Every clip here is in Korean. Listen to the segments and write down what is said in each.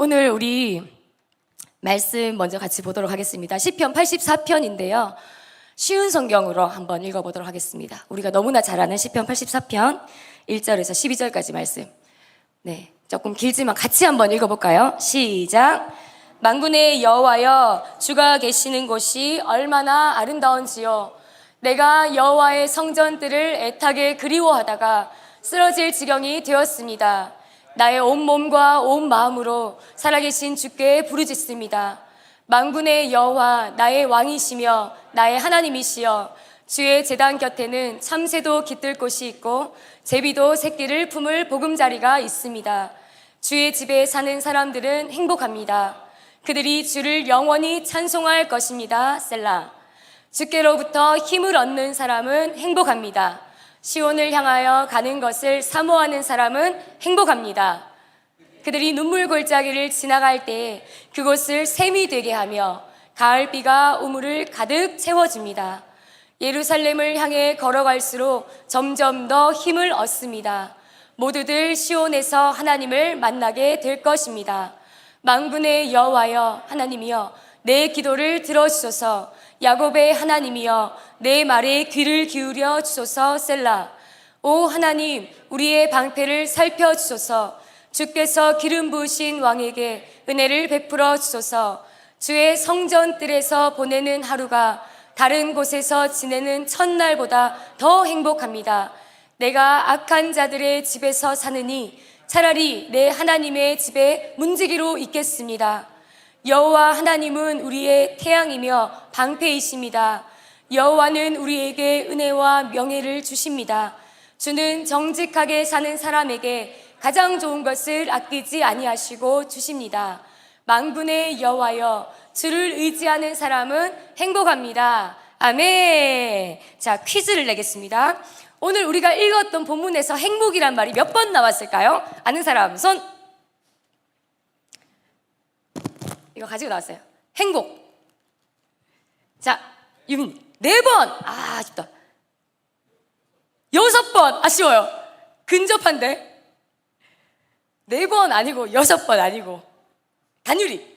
오늘 우리 말씀 먼저 같이 보도록 하겠습니다. 시편 84편인데요. 쉬운 성경으로 한번 읽어보도록 하겠습니다. 우리가 너무나 잘 아는 시편 84편 1절에서 12절까지 말씀. 네, 조금 길지만 같이 한번 읽어볼까요? 시작. 만군의 여호와여, 주가 계시는 곳이 얼마나 아름다운지요. 내가 여호와의 성전들을 애타게 그리워하다가 쓰러질 지경이 되었습니다. 나의 온 몸과 온 마음으로 살아계신 주께 부르짖습니다. 만군의 여호와, 나의 왕이시며 나의 하나님이시여, 주의 제단 곁에는 참새도 깃들 곳이 있고 제비도 새끼를 품을 보금자리가 있습니다. 주의 집에 사는 사람들은 행복합니다. 그들이 주를 영원히 찬송할 것입니다. 셀라. 주께로부터 힘을 얻는 사람은 행복합니다. 시온을 향하여 가는 것을 사모하는 사람은 행복합니다. 그들이 눈물 골짜기를 지나갈 때 그곳을 샘이 되게 하며 가을비가 우물을 가득 채워줍니다. 예루살렘을 향해 걸어갈수록 점점 더 힘을 얻습니다. 모두들 시온에서 하나님을 만나게 될 것입니다. 만군의 여호와여, 하나님이여, 내 기도를 들어주소서. 야곱의 하나님이여, 내 말에 귀를 기울여 주소서. 셀라. 오 하나님, 우리의 방패를 살펴주소서. 주께서 기름 부으신 왕에게 은혜를 베풀어 주소서. 주의 성전들에서 보내는 하루가 다른 곳에서 지내는 첫날보다 더 행복합니다. 내가 악한 자들의 집에서 사느니 차라리 내 하나님의 집에 문지기로 있겠습니다. 여호와 하나님은 우리의 태양이며 방패이십니다. 여호와는 우리에게 은혜와 명예를 주십니다. 주는 정직하게 사는 사람에게 가장 좋은 것을 아끼지 아니하시고 주십니다. 만군의 여호와여, 주를 의지하는 사람은 행복합니다. 아멘. 자, 퀴즈를 내겠습니다. 오늘 우리가 읽었던 본문에서 행복이란 말이 몇 번 나왔을까요? 아는 사람 손. 이거 가지고 나왔어요. 행복. 자, 유민 4번. 아, 아쉽다. 6번. 아쉬워요. 근접한데. 4번 아니고 6번 아니고. 단유리.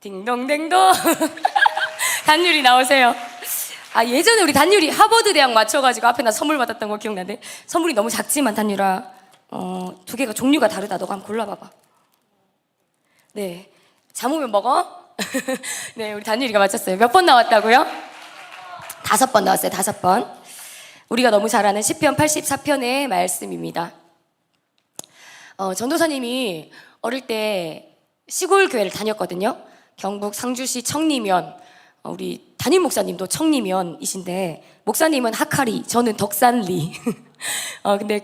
딩동댕동. 단유리 나오세요. 아, 예전에 우리 단유리 하버드 대학 맞춰가지고 앞에 나 선물 받았던 거 기억나네. 선물이 너무 작지만 단유라 2개가 종류가 다르다. 너가 한번 골라봐봐. 네, 잠오면 먹어. 네, 우리 단유리가 맞췄어요. 몇 번 나왔다고요? 5번 나왔어요. 5번. 우리가 너무 잘 아는 시편 84편의 말씀입니다. 전도사님이 어릴 때 시골 교회를 다녔거든요. 경북 상주시 청리면. 우리 담임 목사님도 청리면이신데 목사님은 하카리, 저는 덕산리. 근데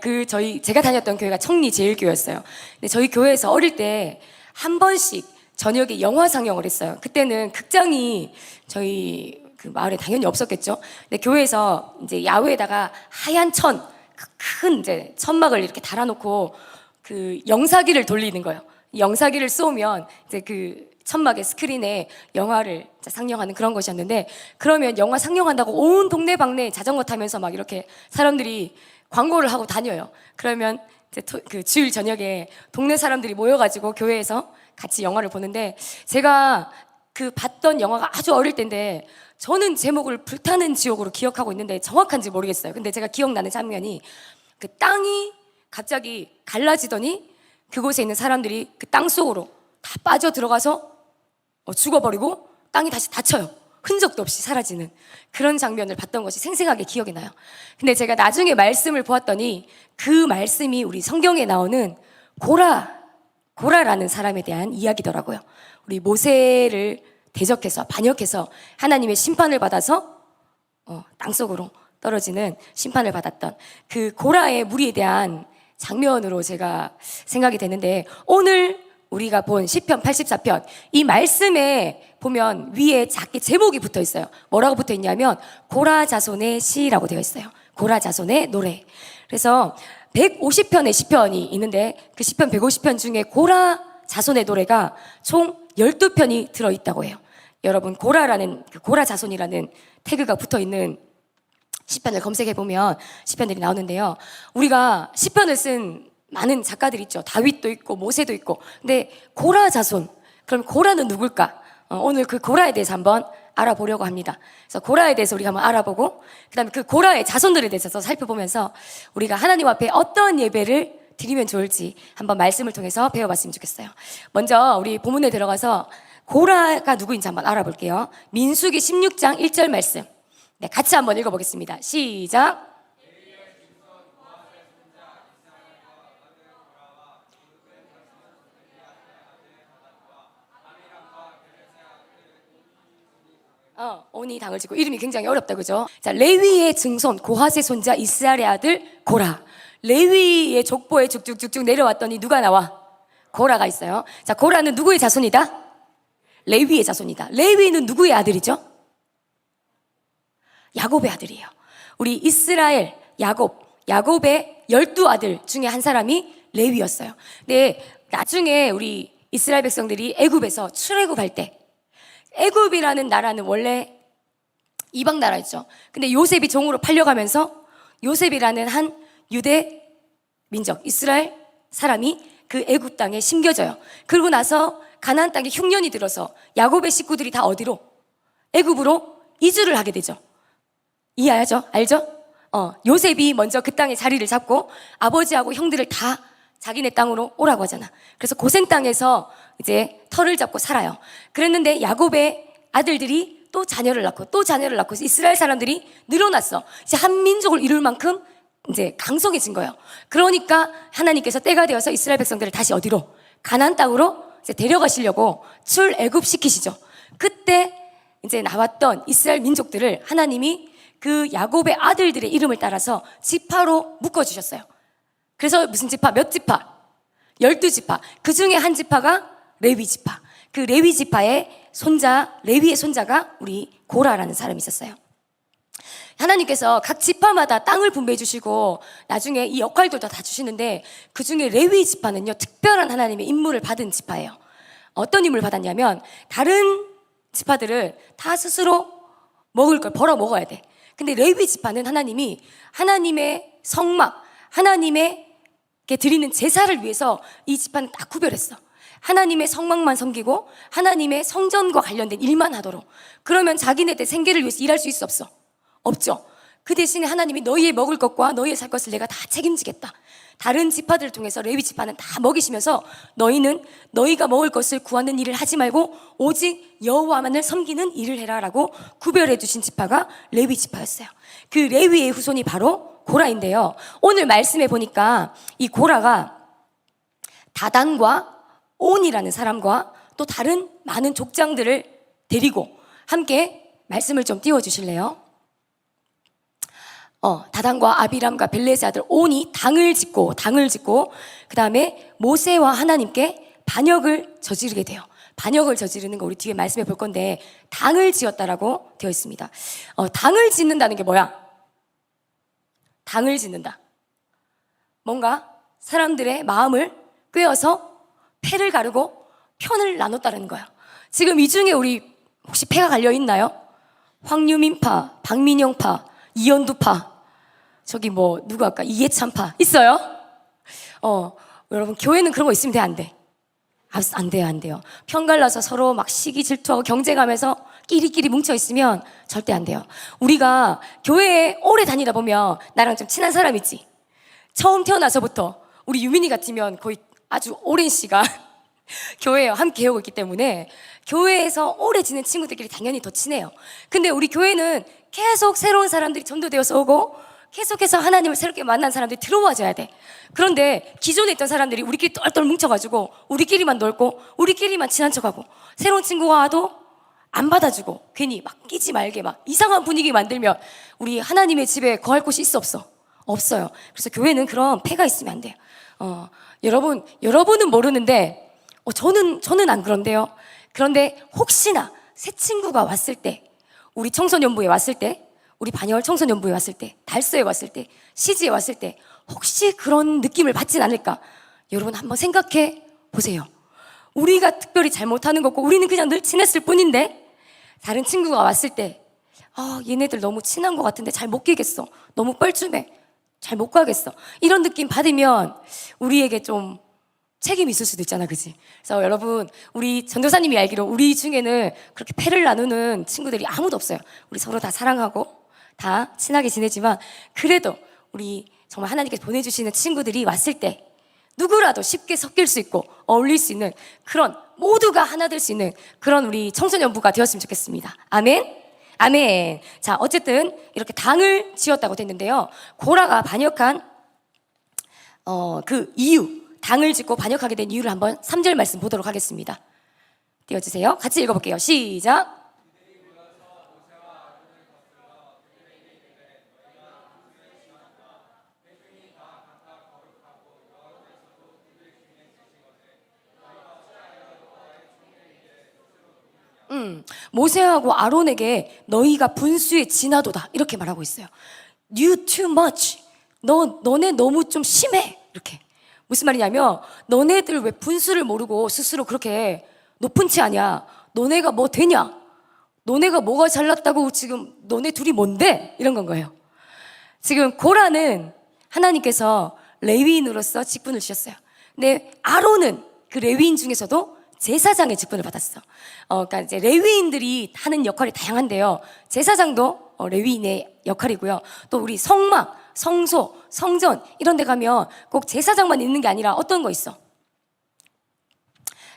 제가 다녔던 교회가 청리제일교회였어요. 근데 저희 교회에서 어릴 때 한 번씩 저녁에 영화 상영을 했어요. 그때는 극장이 저희 그 마을에 당연히 없었겠죠. 근데 교회에서 이제 야외에다가 하얀 큰 이제 천막을 이렇게 달아놓고 그 영사기를 돌리는 거예요. 영사기를 쏘면 이제 그 천막의 스크린에 영화를 상영하는 그런 것이었는데, 그러면 영화 상영한다고 온 동네방네 자전거 타면서 막 이렇게 사람들이 광고를 하고 다녀요. 그러면 이제 그 주일 저녁에 동네 사람들이 모여가지고 교회에서 같이 영화를 보는데, 제가 그 봤던 영화가 아주 어릴 때인데 저는 제목을 불타는 지옥으로 기억하고 있는데 정확한지 모르겠어요. 근데 제가 기억나는 장면이 그 땅이 갑자기 갈라지더니 그곳에 있는 사람들이 그 땅 속으로 다 빠져 들어가서 죽어버리고 땅이 다시 닫혀요. 흔적도 없이 사라지는 그런 장면을 봤던 것이 생생하게 기억이 나요. 근데 제가 나중에 말씀을 보았더니 그 말씀이 우리 성경에 나오는 고라라는 사람에 대한 이야기더라고요. 우리 모세를 대적해서 반역해서 하나님의 심판을 받아서 땅속으로 떨어지는 심판을 받았던 그 고라의 무리에 대한 장면으로 제가 생각이 되는데, 오늘 우리가 본 시편 84편 이 말씀에 보면 위에 작게 제목이 붙어 있어요. 뭐라고 붙어 있냐면 고라 자손의 시라고 되어 있어요. 고라 자손의 노래. 그래서 150편의 시편이 있는데 그 시편 150편 중에 고라 자손의 노래가 총 12편이 들어있다고 해요. 여러분, 고라라는 그 고라 자손이라는 태그가 붙어 있는 시편을 검색해 보면 시편들이 나오는데요. 우리가 시편을 쓴 많은 작가들 있죠. 다윗도 있고 모세도 있고. 근데 고라 자손, 그럼 고라는 누굴까? 오늘 그 고라에 대해서 한번 알아보려고 합니다. 그래서 고라에 대해서 우리가 한번 알아보고, 그 다음에 그 고라의 자손들에 대해서 살펴보면서 우리가 하나님 앞에 어떤 예배를 드리면 좋을지 한번 말씀을 통해서 배워봤으면 좋겠어요. 먼저 우리 본문에 들어가서 고라가 누구인지 한번 알아볼게요. 민수기 16장 1절 말씀. 네, 같이 한번 읽어보겠습니다. 시작. 온이 당을 짓고, 이름이 굉장히 어렵다, 그죠? 자, 레위의 증손 고핫의 손자 이스라엘의 아들 고라. 레위의 족보에 쭉쭉쭉쭉 내려왔더니 누가 나와? 고라가 있어요. 자, 고라는 누구의 자손이다? 레위의 자손이다. 레위는 누구의 아들이죠? 야곱의 아들이에요. 우리 이스라엘 야곱의 12아들 중에 한 사람이 레위였어요. 근데 나중에 우리 이스라엘 백성들이 애굽에서 출애굽할 때, 애굽이라는 나라는 원래 이방 나라였죠. 근데 요셉이 종으로 팔려가면서 요셉이라는 한 유대 민족, 이스라엘 사람이 그 애굽 땅에 심겨져요. 그러고 나서 가나안 땅에 흉년이 들어서 야곱의 식구들이 다 어디로? 애굽으로 이주를 하게 되죠. 이해하죠? 알죠? 요셉이 먼저 그 땅에 자리를 잡고 아버지하고 형들을 다 자기네 땅으로 오라고 하잖아. 그래서 고센 땅에서 이제 터를 잡고 살아요. 그랬는데 야곱의 아들들이 또 자녀를 낳고 또 자녀를 낳고 이스라엘 사람들이 늘어났어. 이제 한 민족을 이룰 만큼 이제 강성해진 거예요. 그러니까 하나님께서 때가 되어서 이스라엘 백성들을 다시 어디로? 가나안 땅으로 이제 데려가시려고 출애굽시키시죠. 그때 이제 나왔던 이스라엘 민족들을 하나님이 그 야곱의 아들들의 이름을 따라서 지파로 묶어주셨어요. 그래서 무슨 지파? 몇 지파? 12지파. 그 중에 한 지파가 레위 지파. 그 레위 지파의 손자, 레위의 손자가 우리 고라라는 사람이 있었어요. 하나님께서 각 지파마다 땅을 분배해 주시고 나중에 이 역할들도 다 주시는데, 그 중에 레위 지파는요, 특별한 하나님의 임무를 받은 지파예요. 어떤 임무를 받았냐면, 다른 지파들은 다 스스로 먹을 걸 벌어 먹어야 돼. 근데 레위 지파는 하나님이 하나님의 성막, 하나님에게 드리는 제사를 위해서 이 지파는 딱 구별했어. 하나님의 성막만 섬기고 하나님의 성전과 관련된 일만 하도록. 그러면 자기네들 생계를 위해서 일할 수 있어, 없어? 없죠. 그 대신에 하나님이 너희의 먹을 것과 너희의 살 것을 내가 다 책임지겠다. 다른 지파들을 통해서 레위 지파는 다 먹이시면서 너희는 너희가 먹을 것을 구하는 일을 하지 말고 오직 여호와만을 섬기는 일을 해라라고 구별해 주신 지파가 레위 지파였어요. 그 레위의 후손이 바로 고라인데요. 오늘 말씀해 보니까 이 고라가 다단과 온이라는 사람과 또 다른 많은 족장들을 데리고 함께 말씀을 좀 띄워주실래요? 다단과 아비람과 벨레세 아들 온이 당을 짓고 그 다음에 모세와 하나님께 반역을 저지르게 돼요. 반역을 저지르는 거 우리 뒤에 말씀해 볼 건데, 당을 지었다라고 되어 있습니다. 당을 짓는다는 게 뭐야? 당을 짓는다. 뭔가 사람들의 마음을 꿰어서 패를 가르고 편을 나눴다는 거야. 지금 이 중에 우리 혹시 패가 갈려 있나요? 황유민파, 박민영파, 이현두파, 저기 뭐 누구 아까 이해찬파 있어요? 여러분 교회는 그런 거 있으면 돼, 안 돼? 안 돼요, 안 돼요. 편 갈라서 서로 막 시기 질투하고 경쟁하면서 끼리끼리 뭉쳐 있으면 절대 안 돼요. 우리가 교회에 오래 다니다 보면 나랑 좀 친한 사람 있지? 처음 태어나서부터 우리 유민이 같으면 거의 아주 오랜 시간 교회에 함께 해오고 있기 때문에 교회에서 오래 지낸 친구들끼리 당연히 더 친해요. 근데 우리 교회는 계속 새로운 사람들이 전도되어서 오고 계속해서 하나님을 새롭게 만난 사람들이 들어와줘야 돼. 그런데 기존에 있던 사람들이 우리끼리 똘똘 뭉쳐가지고 우리끼리만 놀고 우리끼리만 친한 척하고 새로운 친구가 와도 안 받아주고 괜히 막 끼지 말게 막 이상한 분위기 만들면 우리 하나님의 집에 거할 곳이 있어, 없어? 없어요. 그래서 교회는 그런 폐가 있으면 안 돼요. 여러분은 모르는데 저는 안 그런데요. 그런데 혹시나 새 친구가 왔을 때, 우리 청소년부에 왔을 때, 우리 반야월 청소년부에 왔을 때, 달서에 왔을 때, 시지에 왔을 때 혹시 그런 느낌을 받진 않을까? 여러분 한번 생각해 보세요. 우리가 특별히 잘못하는 거고 우리는 그냥 늘 친했을 뿐인데 다른 친구가 왔을 때 얘네들 너무 친한 것 같은데 잘 못 끼겠어, 너무 뻘쭘해, 잘 못 가겠어. 이런 느낌 받으면 우리에게 좀 책임이 있을 수도 있잖아, 그지? 그래서 여러분, 우리 전도사님이 알기로 우리 중에는 그렇게 패를 나누는 친구들이 아무도 없어요. 우리 서로 다 사랑하고 다 친하게 지내지만 그래도 우리 정말 하나님께서 보내주시는 친구들이 왔을 때 누구라도 쉽게 섞일 수 있고 어울릴 수 있는 그런 모두가 하나 될 수 있는 그런 우리 청소년부가 되었으면 좋겠습니다. 아멘? 아멘. 자, 어쨌든 이렇게 당을 지었다고 됐는데요. 고라가 반역한 그 이유, 당을 짓고 반역하게 된 이유를 한번 3절 말씀 보도록 하겠습니다. 띄워주세요. 같이 읽어볼게요. 시작. 모세하고 아론에게 너희가 분수에 지나도다 이렇게 말하고 있어요. You too much. 너네 너무 좀 심해. 이렇게. 무슨 말이냐면 너네들 왜 분수를 모르고 스스로 그렇게 높은 치 아냐? 너네가 뭐 되냐? 너네가 뭐가 잘났다고 지금 너네 둘이 뭔데? 이런 건 거예요. 지금 고라는 하나님께서 레위인으로서 직분을 주셨어요. 근데 아론은 그 레위인 중에서도 제사장의 직분을 받았어. 그러니까 이제 레위인들이 하는 역할이 다양한데요. 제사장도 레위인의 역할이고요. 또 우리 성막, 성소, 성전 이런 데 가면 꼭 제사장만 있는 게 아니라 어떤 거 있어?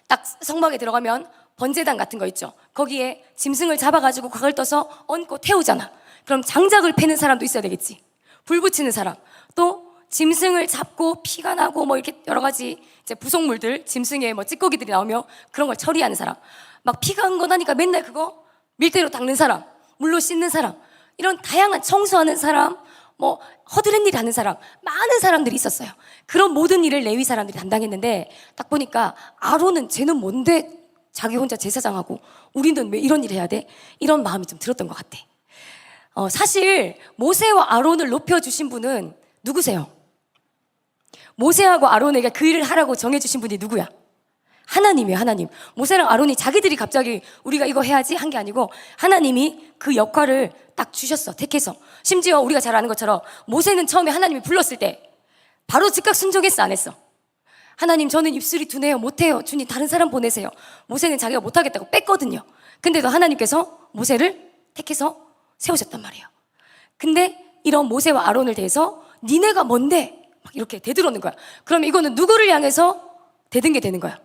딱 성막에 들어가면 번제단 같은 거 있죠. 거기에 짐승을 잡아가지고 각을 떠서 얹고 태우잖아. 그럼 장작을 패는 사람도 있어야 되겠지. 불 붙이는 사람. 또 짐승을 잡고 피가 나고 뭐 이렇게 여러 가지 이제 부속물들, 짐승의 뭐 찌꺼기들이 나오면 그런 걸 처리하는 사람. 막 피가 흥건하니까 맨날 그거 밀대로 닦는 사람, 물로 씻는 사람, 이런 다양한 청소하는 사람, 뭐 허드렛 일 하는 사람, 많은 사람들이 있었어요. 그런 모든 일을 레위 사람들이 담당했는데 딱 보니까 아론은 쟤는 뭔데 자기 혼자 제사장하고 우리는 왜 이런 일 해야 돼? 이런 마음이 좀 들었던 것 같아. 사실 모세와 아론을 높여주신 분은 누구세요? 모세하고 아론에게 그 일을 하라고 정해주신 분이 누구야? 하나님이에요. 하나님. 모세랑 아론이 자기들이 갑자기 우리가 이거 해야지 한 게 아니고 하나님이 그 역할을 딱 주셨어. 택해서. 심지어 우리가 잘 아는 것처럼 모세는 처음에 하나님이 불렀을 때 바로 즉각 순종했어, 안 했어? 하나님, 저는 입술이 둔해요, 못해요. 주님, 다른 사람 보내세요. 모세는 자기가 못하겠다고 뺐거든요. 근데도 하나님께서 모세를 택해서 세우셨단 말이에요. 근데 이런 모세와 아론을 대해서 니네가 뭔데? 막 이렇게 대들어오는 거야. 그럼 이거는 누구를 향해서 대든 게 되는 거야?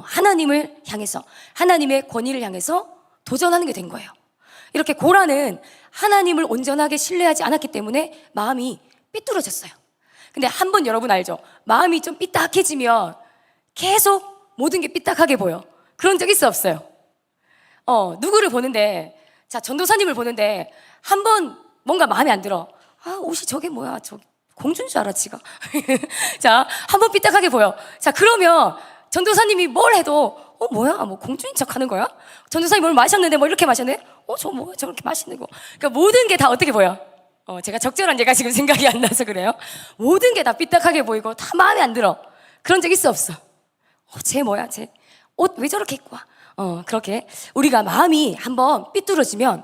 하나님을 향해서, 하나님의 권위를 향해서 도전하는 게 된 거예요. 이렇게 고라는 하나님을 온전하게 신뢰하지 않았기 때문에 마음이 삐뚤어졌어요. 근데 한 번 여러분 알죠? 마음이 좀 삐딱해지면 계속 모든 게 삐딱하게 보여. 그런 적 있어, 없어요? 누구를 보는데, 자, 전도사님을 보는데 한 번 뭔가 마음에 안 들어. 옷이 저게 뭐야? 저 공주인 줄 알아, 지가. 자, 한 번 삐딱하게 보여. 자, 그러면 전도사님이 뭘 해도 뭐야? 뭐 공주인 척 하는 거야? 전도사님 뭘 마셨는데 뭐 이렇게 마셨네? 저 뭐야? 저렇게 맛있는 거. 그러니까 모든 게 다 어떻게 보여? 제가 적절한 예가 지금 생각이 안 나서 그래요. 모든 게 다 삐딱하게 보이고 다 마음에 안 들어. 그런 적 있어, 없어? 쟤 뭐야? 쟤 옷 왜 저렇게 입고 와? 그렇게 우리가 마음이 한번 삐뚤어지면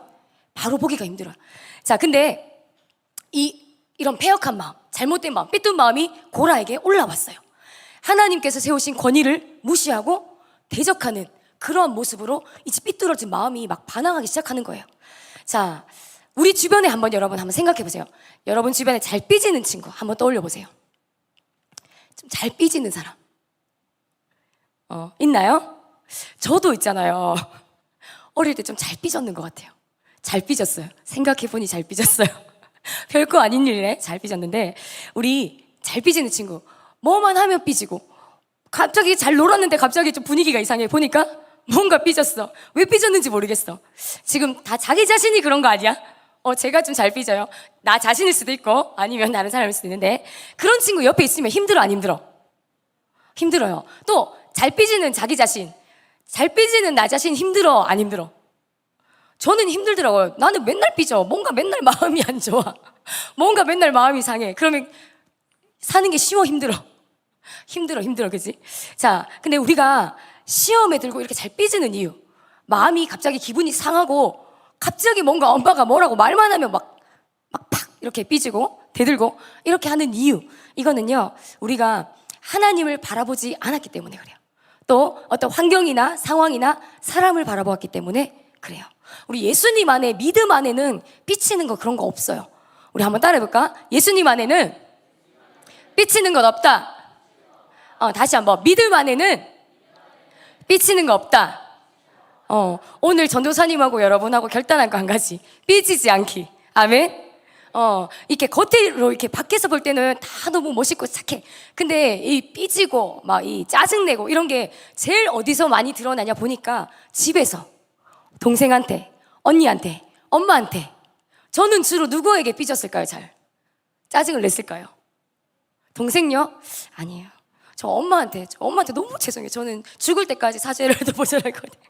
바로 보기가 힘들어요. 자, 근데 이런 패역한 마음, 잘못된 마음, 삐뚤은 마음이 고라에게 올라왔어요. 하나님께서 세우신 권위를 무시하고 대적하는 그러한 모습으로 이제 삐뚤어진 마음이 막 반항하기 시작하는 거예요. 자, 우리 주변에 여러분 한번 생각해 보세요. 여러분 주변에 잘 삐지는 친구 한번 떠올려 보세요. 좀 잘 삐지는 사람 있나요? 저도 있잖아요. 어릴 때 좀 잘 삐졌는 것 같아요. 잘 삐졌어요. 생각해 보니 잘 삐졌어요. 별거 아닌 일에 잘 삐졌는데, 우리 잘 삐지는 친구 뭐만 하면 삐지고, 갑자기 잘 놀았는데 갑자기 좀 분위기가 이상해. 보니까 뭔가 삐졌어. 왜 삐졌는지 모르겠어. 지금 다 자기 자신이 그런 거 아니야? 제가 좀 잘 삐져요. 나 자신일 수도 있고 아니면 다른 사람일 수도 있는데, 그런 친구 옆에 있으면 힘들어, 안 힘들어? 힘들어요. 또 잘 삐지는 자기 자신, 잘 삐지는 나 자신 힘들어, 안 힘들어? 저는 힘들더라고요. 나는 맨날 삐져. 뭔가 맨날 마음이 안 좋아. 뭔가 맨날 마음이 상해. 그러면 사는 게 쉬워, 힘들어? 힘들어, 그지? 자, 근데 우리가 시험에 들고 이렇게 잘 삐지는 이유, 마음이 갑자기 기분이 상하고 갑자기 뭔가 엄마가 뭐라고 말만 하면 막 막 팍 이렇게 삐지고 대들고 이렇게 하는 이유, 이거는요 우리가 하나님을 바라보지 않았기 때문에 그래요. 또 어떤 환경이나 상황이나 사람을 바라보았기 때문에 그래요. 우리 예수님 안에, 믿음 안에는 삐치는 거 그런 거 없어요. 우리 한번 따라해볼까? 예수님 안에는 삐치는 것 없다. 다시 한번, 믿음 안에는 삐치는 거 없다. 오늘 전도사님하고 여러분하고 결단한 거 한 가지, 삐지지 않기. 아멘. 이렇게 겉으로 이렇게 밖에서 볼 때는 다 너무 멋있고 착해. 근데 이 삐지고 막 이 짜증내고 이런 게 제일 어디서 많이 드러나냐 보니까 집에서 동생한테, 언니한테, 엄마한테. 저는 주로 누구에게 삐졌을까요? 잘 짜증을 냈을까요? 동생요? 아니에요. 저 엄마한테 너무 죄송해요. 저는 죽을 때까지 사죄를 해도 모자랄거든요.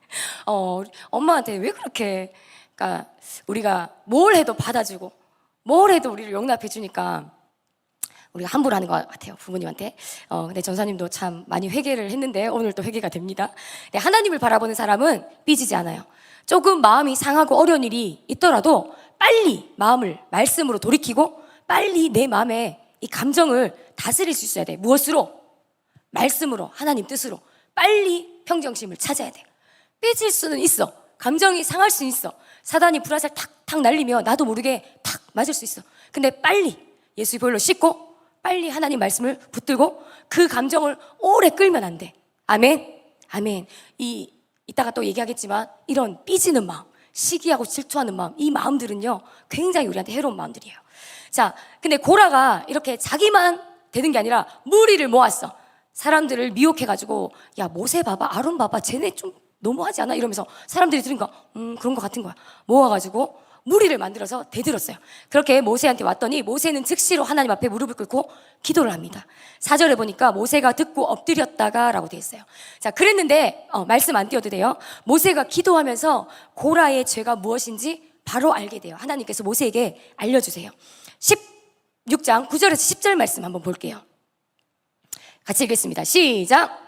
엄마한테 왜 그렇게, 그러니까 우리가 뭘 해도 받아주고 뭘 해도 우리를 용납해 주니까 우리가 함부로 하는 것 같아요, 부모님한테. 근데 전사님도 참 많이 회개를 했는데 오늘 또 회개가 됩니다. 네, 하나님을 바라보는 사람은 삐지지 않아요. 조금 마음이 상하고 어려운 일이 있더라도 빨리 마음을 말씀으로 돌이키고 빨리 내 마음에 이 감정을 다스릴 수 있어야 돼. 무엇으로? 말씀으로, 하나님 뜻으로 빨리 평정심을 찾아야 돼. 삐질 수는 있어. 감정이 상할 수 있어. 사단이 불화살 탁탁 날리면 나도 모르게 탁 맞을 수 있어. 근데 빨리 예수의 보혈로 씻고 빨리 하나님 말씀을 붙들고 그 감정을 오래 끌면 안 돼. 아멘. 아멘. 이따가 또 얘기하겠지만 이런 삐지는 마음, 시기하고 질투하는 마음, 이 마음들은요 굉장히 우리한테 해로운 마음들이에요. 자, 근데 고라가 이렇게 자기만 되는 게 아니라 무리를 모았어. 사람들을 미혹해가지고, 야 모세 봐봐, 아론 봐봐, 쟤네 좀 너무하지 않아? 이러면서 사람들이 들으니까 그런 것 같은 거야. 모아가지고 무리를 만들어서 대들었어요. 그렇게 모세한테 왔더니 모세는 즉시로 하나님 앞에 무릎을 꿇고 기도를 합니다. 4절에 보니까 모세가 듣고 엎드렸다가 라고 되어 있어요. 자, 그랬는데 말씀 안 띄워도 돼요. 모세가 기도하면서 고라의 죄가 무엇인지 바로 알게 돼요. 하나님께서 모세에게 알려주세요. 16장 9절에서 10절 말씀 한번 볼게요. 같이 읽겠습니다. 시작.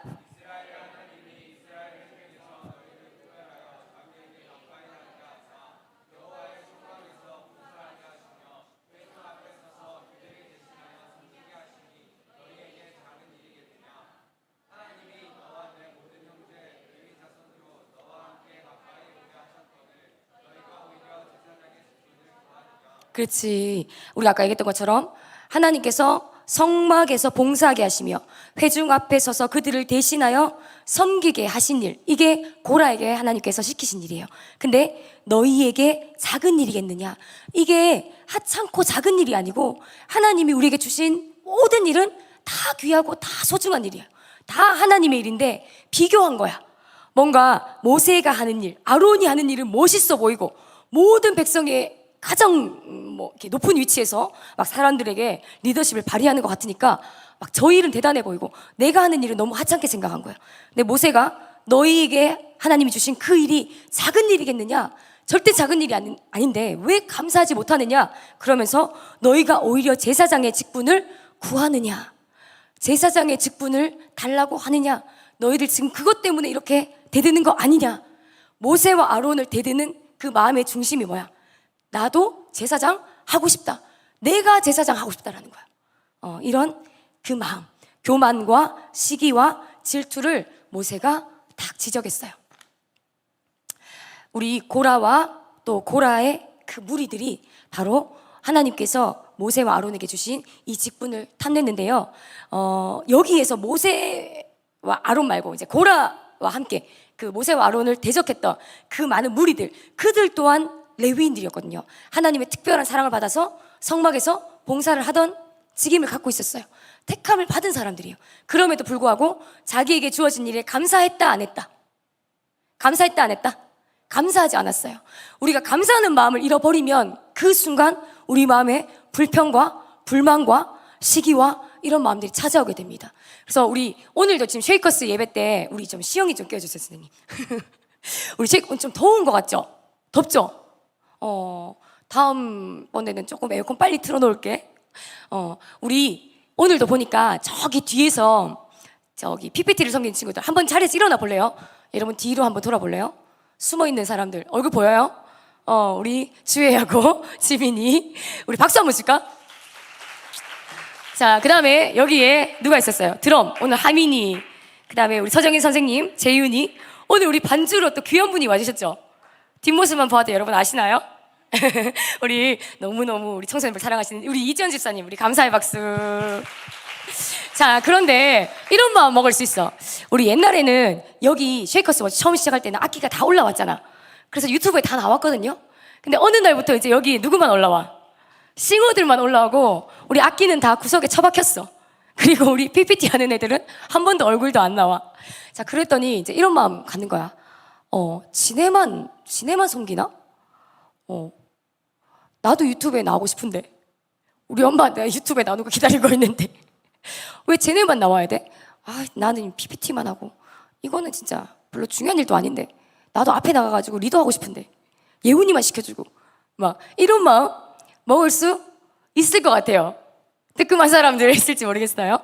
그렇지. 우리가 아까 얘기했던 것처럼 하나님께서 성막에서 봉사하게 하시며 회중 앞에 서서 그들을 대신하여 섬기게 하신 일, 이게 고라에게 하나님께서 시키신 일이에요. 근데 너희에게 작은 일이겠느냐? 이게 하찮고 작은 일이 아니고 하나님이 우리에게 주신 모든 일은 다 귀하고 다 소중한 일이에요. 다 하나님의 일인데 비교한 거야. 뭔가 모세가 하는 일, 아론이 하는 일은 멋있어 보이고 모든 백성의 가장 이렇게 높은 위치에서 막 사람들에게 리더십을 발휘하는 것 같으니까 막 저 일은 대단해 보이고 내가 하는 일은 너무 하찮게 생각한 거예요. 근데 모세가 너희에게 하나님이 주신 그 일이 작은 일이겠느냐? 절대 작은 일이 아닌데 왜 감사하지 못하느냐? 그러면서 너희가 오히려 제사장의 직분을 구하느냐? 제사장의 직분을 달라고 하느냐? 너희들 지금 그것 때문에 이렇게 대드는 거 아니냐? 모세와 아론을 대드는 그 마음의 중심이 뭐야? 나도 제사장 하고 싶다. 내가 제사장 하고 싶다라는 거야. 이런 그 마음, 교만과 시기와 질투를 모세가 딱 지적했어요. 우리 고라와 또 고라의 그 무리들이 바로 하나님께서 모세와 아론에게 주신 이 직분을 탐냈는데요. 여기에서 모세와 아론 말고 이제 고라와 함께 그 모세와 아론을 대적했던 그 많은 무리들, 그들 또한 레위인들이었거든요. 하나님의 특별한 사랑을 받아서 성막에서 봉사를 하던 직임을 갖고 있었어요. 택함을 받은 사람들이에요. 그럼에도 불구하고 자기에게 주어진 일에 감사했다 안 했다? 감사했다 안 했다? 감사하지 않았어요. 우리가 감사하는 마음을 잃어버리면 그 순간 우리 마음에 불평과 불만과 시기와 이런 마음들이 찾아오게 됩니다. 그래서 우리 오늘도 지금 쉐이커스 예배 때 우리 좀 시영이 좀 껴주세요, 선생님. 우리 쉐이커 좀 더운 것 같죠? 덥죠? 다음번에는 조금 에어컨 빨리 틀어놓을게. 우리 오늘도 보니까 저기 뒤에서 저기 PPT를 섬기는 친구들 한번 자리에서 일어나 볼래요? 여러분 뒤로 한번 돌아볼래요? 숨어있는 사람들 얼굴 보여요? 우리 주혜하고 지민이. 우리 박수 한번 줄까? 자, 그 다음에 여기에 누가 있었어요? 드럼. 오늘 하민이. 그 다음에 우리 서정인 선생님, 재윤이. 오늘 우리 반주로 또 귀한 분이 와주셨죠? 뒷모습만 봐도 여러분 아시나요? 우리 너무너무 우리 청소년들 사랑하시는 우리 이지연 집사님, 우리 감사의 박수. 자, 그런데 이런 마음 먹을 수 있어. 우리 옛날에는 여기 쉐이커스 처음 시작할 때는 악기가 다 올라왔잖아. 그래서 유튜브에 다 나왔거든요. 근데 어느 날부터 이제 여기 누구만 올라와? 싱어들만 올라오고 우리 악기는 다 구석에 처박혔어. 그리고 우리 PPT 하는 애들은 한 번도 얼굴도 안 나와. 자, 그랬더니 이제 이런 마음 갖는 거야. 지네만 섬기나? 나도 유튜브에 나오고 싶은데. 우리 엄마 내가 유튜브에 나오는 거 기다리고 있는데. 왜 쟤네만 나와야 돼? 나는 PPT만 하고. 이거는 진짜 별로 중요한 일도 아닌데. 나도 앞에 나가가지고 리더하고 싶은데. 예훈이만 시켜주고. 막 이런 마음 먹을 수 있을 것 같아요. 뜨끔한 사람들 있을지 모르겠어요.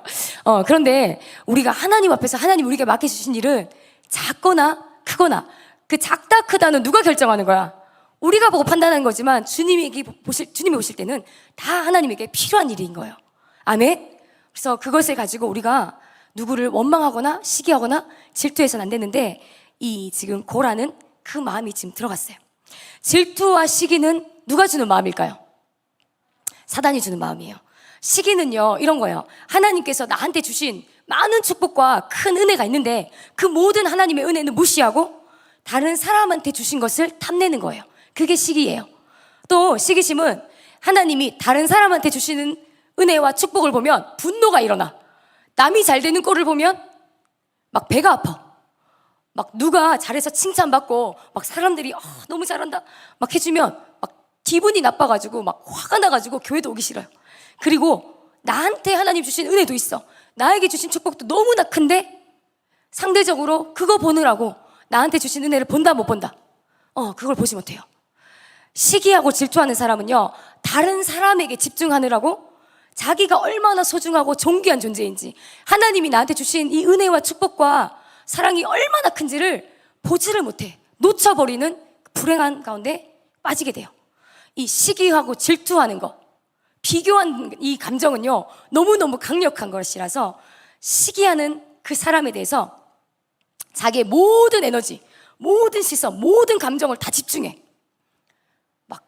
그런데 우리가 하나님 앞에서 하나님 우리에게 맡겨주신 일은 작거나 크거나 그 작다 크다는 누가 결정하는 거야? 우리가 보고 판단하는 거지만 주님이 보실 때는 다 하나님에게 필요한 일인 거예요. 아멘? 그래서 그것을 가지고 우리가 누구를 원망하거나 시기하거나 질투해서는 안 되는데 이 지금 고라는 그 마음이 지금 들어갔어요. 질투와 시기는 누가 주는 마음일까요? 사단이 주는 마음이에요. 시기는요, 이런 거예요. 하나님께서 나한테 주신 많은 축복과 큰 은혜가 있는데 그 모든 하나님의 은혜는 무시하고 다른 사람한테 주신 것을 탐내는 거예요. 그게 시기예요. 또 시기심은 하나님이 다른 사람한테 주시는 은혜와 축복을 보면 분노가 일어나. 남이 잘 되는 꼴을 보면 막 배가 아파. 막 누가 잘해서 칭찬받고 막 사람들이 너무 잘한다 막 해주면 막 기분이 나빠가지고 막 화가 나가지고 교회도 오기 싫어요. 그리고 나한테 하나님 주신 은혜도 있어. 나에게 주신 축복도 너무나 큰데 상대적으로 그거 보느라고 나한테 주신 은혜를 본다 못 본다? 그걸 보지 못해요. 시기하고 질투하는 사람은요, 다른 사람에게 집중하느라고 자기가 얼마나 소중하고 존귀한 존재인지, 하나님이 나한테 주신 이 은혜와 축복과 사랑이 얼마나 큰지를 보지를 못해. 놓쳐버리는 불행한 가운데 빠지게 돼요. 이 시기하고 질투하는 거, 비교한 이 감정은요, 너무너무 강력한 것이라서 시기하는 그 사람에 대해서 자기의 모든 에너지, 모든 시선, 모든 감정을 다 집중해. 막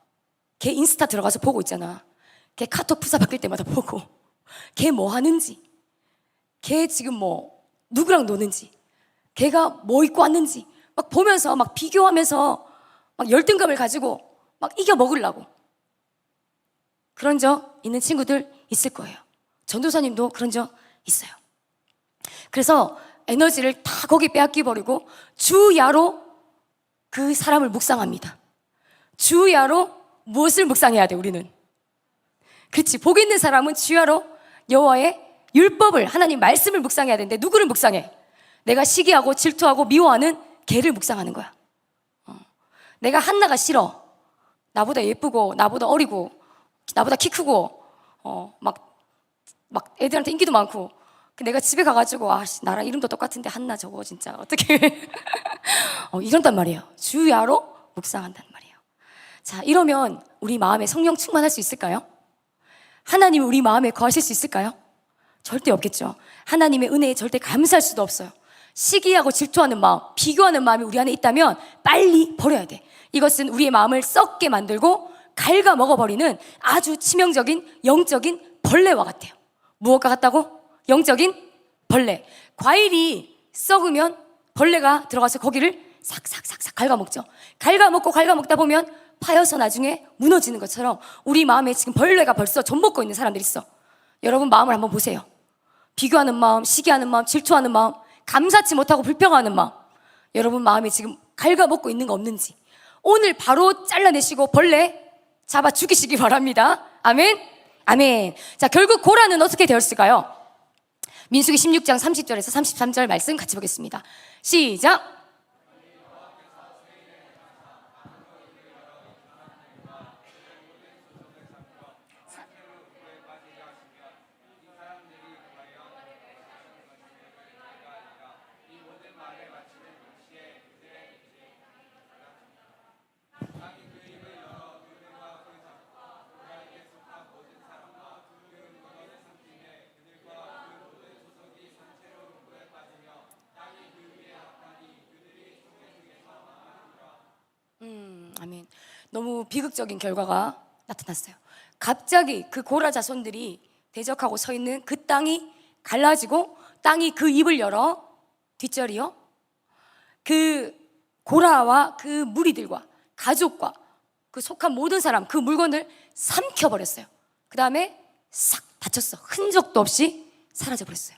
걔 인스타 들어가서 보고 있잖아. 걔 카톡 부사 바뀔 때마다 보고, 걔 뭐 하는지, 걔 지금 뭐 누구랑 노는지, 걔가 뭐 입고 왔는지 막 보면서 막 비교하면서 막 열등감을 가지고 막 이겨 먹으려고. 그런 적 있는 친구들 있을 거예요. 전도사님도 그런 적 있어요. 그래서 에너지를 다 거기 빼앗겨버리고 주야로 그 사람을 묵상합니다. 주야로 무엇을 묵상해야 돼? 우리는 그렇지, 복 있는 사람은 주야로 여호와의 율법을, 하나님 말씀을 묵상해야 되는데 누구를 묵상해? 내가 시기하고 질투하고 미워하는 걔를 묵상하는 거야. 내가 한나가 싫어. 나보다 예쁘고 나보다 어리고 나보다 키 크고 막 애들한테 인기도 많고, 내가 집에 가가지고 나랑 이름도 똑같은데 한나 저거 진짜 어떻게 이런단 말이에요. 주야로 묵상한단 말이에요. 자, 이러면 우리 마음에 성령 충만할 수 있을까요? 하나님이 우리 마음에 거하실 수 있을까요? 절대 없겠죠. 하나님의 은혜에 절대 감사할 수도 없어요. 시기하고 질투하는 마음, 비교하는 마음이 우리 안에 있다면 빨리 버려야 돼. 이것은 우리의 마음을 썩게 만들고 갉아먹어버리는 아주 치명적인 영적인 벌레와 같아요. 무엇과 같다고? 영적인 벌레. 과일이 썩으면 벌레가 들어가서 거기를 삭삭삭삭 갉아먹죠. 갉아먹다 보면 파여서 나중에 무너지는 것처럼 우리 마음에 지금 벌레가 벌써 젖먹고 있는 사람들이 있어. 여러분 마음을 한번 보세요. 비교하는 마음, 시기하는 마음, 질투하는 마음, 감사치 못하고 불평하는 마음, 여러분 마음에 지금 갉아먹고 있는 거 없는지 오늘 바로 잘라내시고 벌레 잡아 죽이시기 바랍니다. 아멘? 아멘. 자, 결국 고라는 어떻게 되었을까요? 민수기 16장 30절에서 33절 말씀 같이 보겠습니다. 시작. 아멘. 너무 비극적인 결과가 나타났어요. 갑자기 그 고라 자손들이 대적하고 서 있는 그 땅이 갈라지고 땅이 그 입을 열어 뒷절이요. 그 고라와 그 무리들과 가족과 그 속한 모든 사람 그 물건을 삼켜버렸어요. 그 다음에 싹 다쳤어. 흔적도 없이 사라져버렸어요.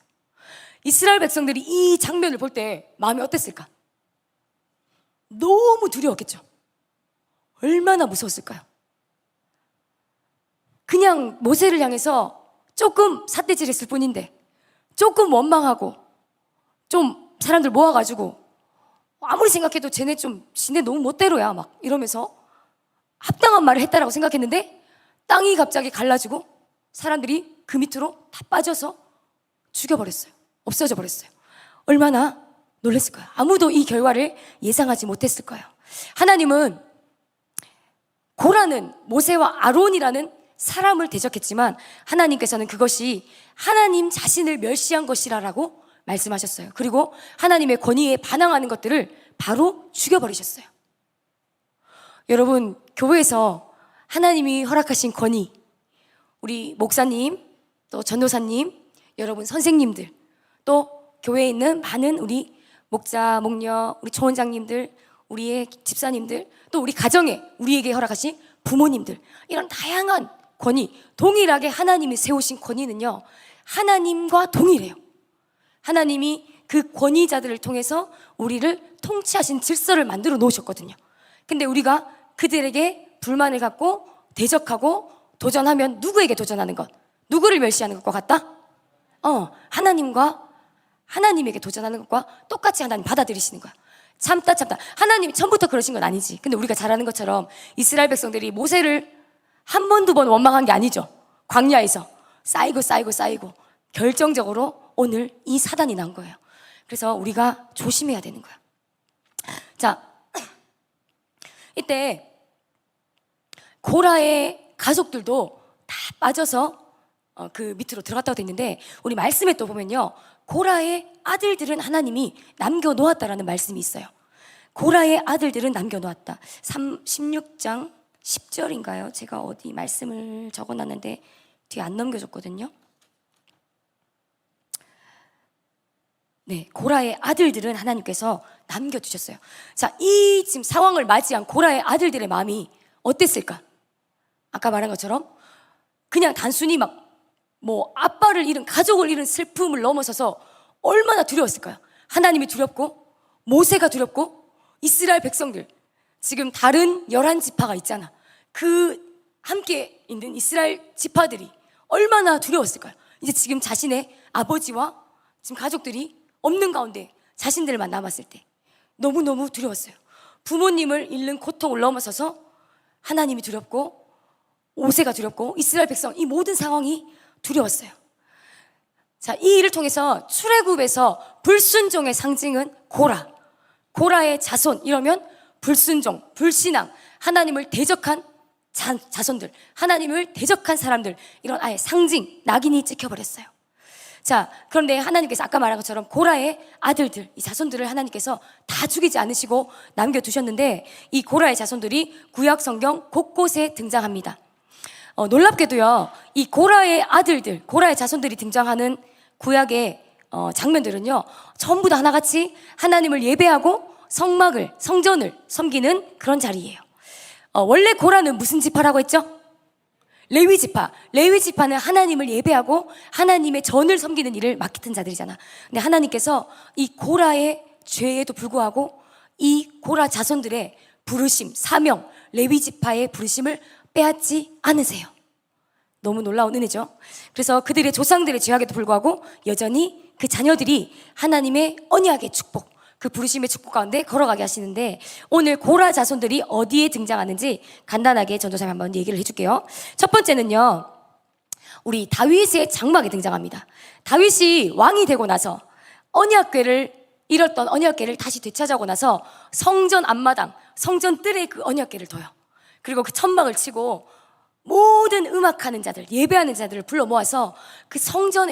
이스라엘 백성들이 이 장면을 볼 때 마음이 어땠을까? 너무 두려웠겠죠. 얼마나 무서웠을까요? 그냥 모세를 향해서 조금 삿대질했을 뿐인데 조금 원망하고 좀 사람들 모아가지고 아무리 생각해도 쟤네 좀 지네 너무 멋대로야 막 이러면서 합당한 말을 했다라고 생각했는데 땅이 갑자기 갈라지고 사람들이 그 밑으로 다 빠져서 죽여버렸어요. 없어져 버렸어요. 얼마나 놀랐을까요? 아무도 이 결과를 예상하지 못했을 거예요. 하나님은 고라는 모세와 아론이라는 사람을 대적했지만 하나님께서는 그것이 하나님 자신을 멸시한 것이라고 말씀하셨어요. 그리고 하나님의 권위에 반항하는 것들을 바로 죽여버리셨어요. 여러분, 교회에서 하나님이 허락하신 권위, 우리 목사님, 또 전도사님, 여러분 선생님들, 또 교회에 있는 많은 우리 목자, 목녀, 우리 초원장님들, 우리의 집사님들, 또 우리 가정에 우리에게 허락하신 부모님들, 이런 다양한 권위, 동일하게 하나님이 세우신 권위는요, 하나님과 동일해요. 하나님이 그 권위자들을 통해서 우리를 통치하신 질서를 만들어 놓으셨거든요. 근데 우리가 그들에게 불만을 갖고 대적하고 도전하면 누구에게 도전하는 것? 누구를 멸시하는 것과 같다? 하나님에게 도전하는 것과 똑같이 하나님 받아들이시는 거야. 참다. 하나님이 처음부터 그러신 건 아니지. 근데 우리가 잘 아는 것처럼 이스라엘 백성들이 모세를 한 번, 두 번 원망한 게 아니죠. 광야에서 쌓이고 결정적으로 오늘 이 사단이 난 거예요. 그래서 우리가 조심해야 되는 거야. 자, 이때 고라의 가족들도 다 빠져서 그 밑으로 들어갔다고 돼 있는데 우리 말씀에 또 보면요, 고라의 아들들은 하나님이 남겨놓았다라는 말씀이 있어요. 고라의 아들들은 남겨놓았다. 16장 10절인가요? 제가 어디 말씀을 적어놨는데 뒤에 안 넘겨줬거든요. 네, 고라의 아들들은 하나님께서 남겨두셨어요. 자, 이 지금 상황을 맞이한 고라의 아들들의 마음이 어땠을까? 아까 말한 것처럼 그냥 단순히 아빠를 잃은, 가족을 잃은 슬픔을 넘어서서 얼마나 두려웠을까요? 하나님이 두렵고 모세가 두렵고 이스라엘 백성들, 지금 다른 11지파가 있잖아. 그 함께 있는 이스라엘 지파들이 얼마나 두려웠을까요? 이제 지금 자신의 아버지와 지금 가족들이 없는 가운데 자신들만 남았을 때 너무너무 두려웠어요. 부모님을 잃는 고통을 넘어서서 하나님이 두렵고 모세가 두렵고 이스라엘 백성, 이 모든 상황이 두려웠어요. 자, 이 일을 통해서 출애굽에서 불순종의 상징은 고라의 자손, 이러면 불순종, 불신앙, 하나님을 대적한 자손들, 하나님을 대적한 사람들, 이런 아예 상징, 낙인이 찍혀버렸어요. 자, 그런데 하나님께서 아까 말한 것처럼 고라의 아들들, 이 자손들을 하나님께서 다 죽이지 않으시고 남겨두셨는데 이 고라의 자손들이 구약 성경 곳곳에 등장합니다. 놀랍게도요, 이 고라의 아들들, 고라의 자손들이 등장하는 구약의 장면들은요, 전부 다 하나같이 하나님을 예배하고 성전을 섬기는 그런 자리예요. 원래 고라는 무슨 지파라고 했죠? 레위지파. 레위지파는 하나님을 예배하고 하나님의 전을 섬기는 일을 맡은 자들이잖아. 근데 하나님께서 이 고라의 죄에도 불구하고 이 고라 자손들의 부르심, 사명, 레위지파의 부르심을 빼앗지 않으세요. 너무 놀라운 은혜죠. 그래서 그들의 조상들의 죄악에도 불구하고 여전히 그 자녀들이 하나님의 언약의 축복, 그 부르심의 축복 가운데 걸어가게 하시는데, 오늘 고라 자손들이 어디에 등장하는지 간단하게 전도사님 한번 얘기를 해줄게요. 첫 번째는요, 우리 다윗의 장막에 등장합니다. 다윗이 왕이 되고 나서 잃었던 언약궤를 다시 되찾아오고 나서 성전 앞마당, 성전 뜰에 그 언약궤를 둬요. 그리고 그 천막을 치고 모든 음악하는 자들, 예배하는 자들을 불러 모아서 그 성전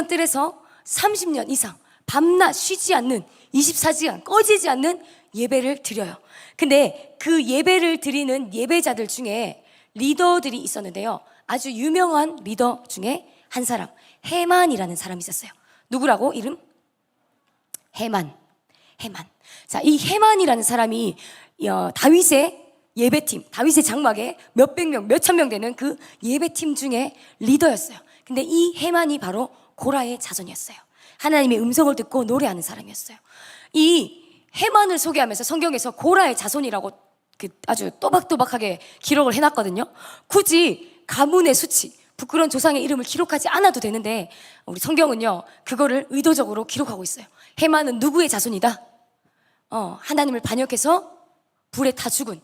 뜰에서 30년 이상 밤낮 쉬지 않는 24시간 꺼지지 않는 예배를 드려요. 근데 그 예배를 드리는 예배자들 중에 리더들이 있었는데요. 아주 유명한 리더 중에 한 사람, 헤만이라는 사람이 있었어요. 누구라고? 이름? 헤만. 자, 이 헤만이라는 사람이 다윗의 예배팀, 다윗의 장막에 몇백 명, 몇천 명 되는 그 예배팀 중에 리더였어요. 근데 이 헤만이 바로 고라의 자손이었어요. 하나님의 음성을 듣고 노래하는 사람이었어요. 이 헤만을 소개하면서 성경에서 고라의 자손이라고 아주 또박또박하게 기록을 해놨거든요. 굳이 가문의 수치, 부끄러운 조상의 이름을 기록하지 않아도 되는데 우리 성경은요 그거를 의도적으로 기록하고 있어요. 헤만은 누구의 자손이다? 하나님을 반역해서 불에 타 죽은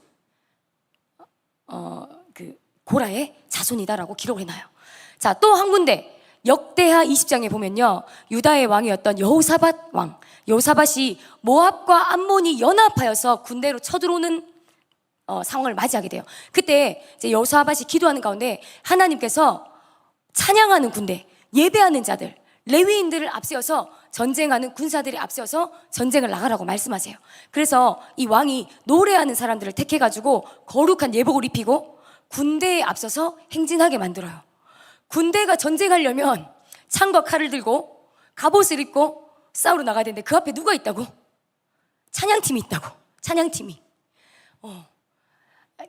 그 고라의 자손이다라고 기록을 해놔요. 자, 또 한 군데 역대하 20장에 보면요, 유다의 왕이었던 여호사밧 왕, 여호사밧이 모압과 암몬이 연합하여서 군대로 쳐들어오는 상황을 맞이하게 돼요. 그때 이제 여호사밧이 기도하는 가운데 하나님께서 찬양하는 군대, 예배하는 자들, 레위인들을 앞세워서 전쟁하는 군사들이 앞세워서 전쟁을 나가라고 말씀하세요. 그래서 이 왕이 노래하는 사람들을 택해가지고 거룩한 예복을 입히고 군대에 앞서서 행진하게 만들어요. 군대가 전쟁하려면 창과 칼을 들고 갑옷을 입고 싸우러 나가야 되는데 그 앞에 누가 있다고? 찬양팀이 있다고. 찬양팀이.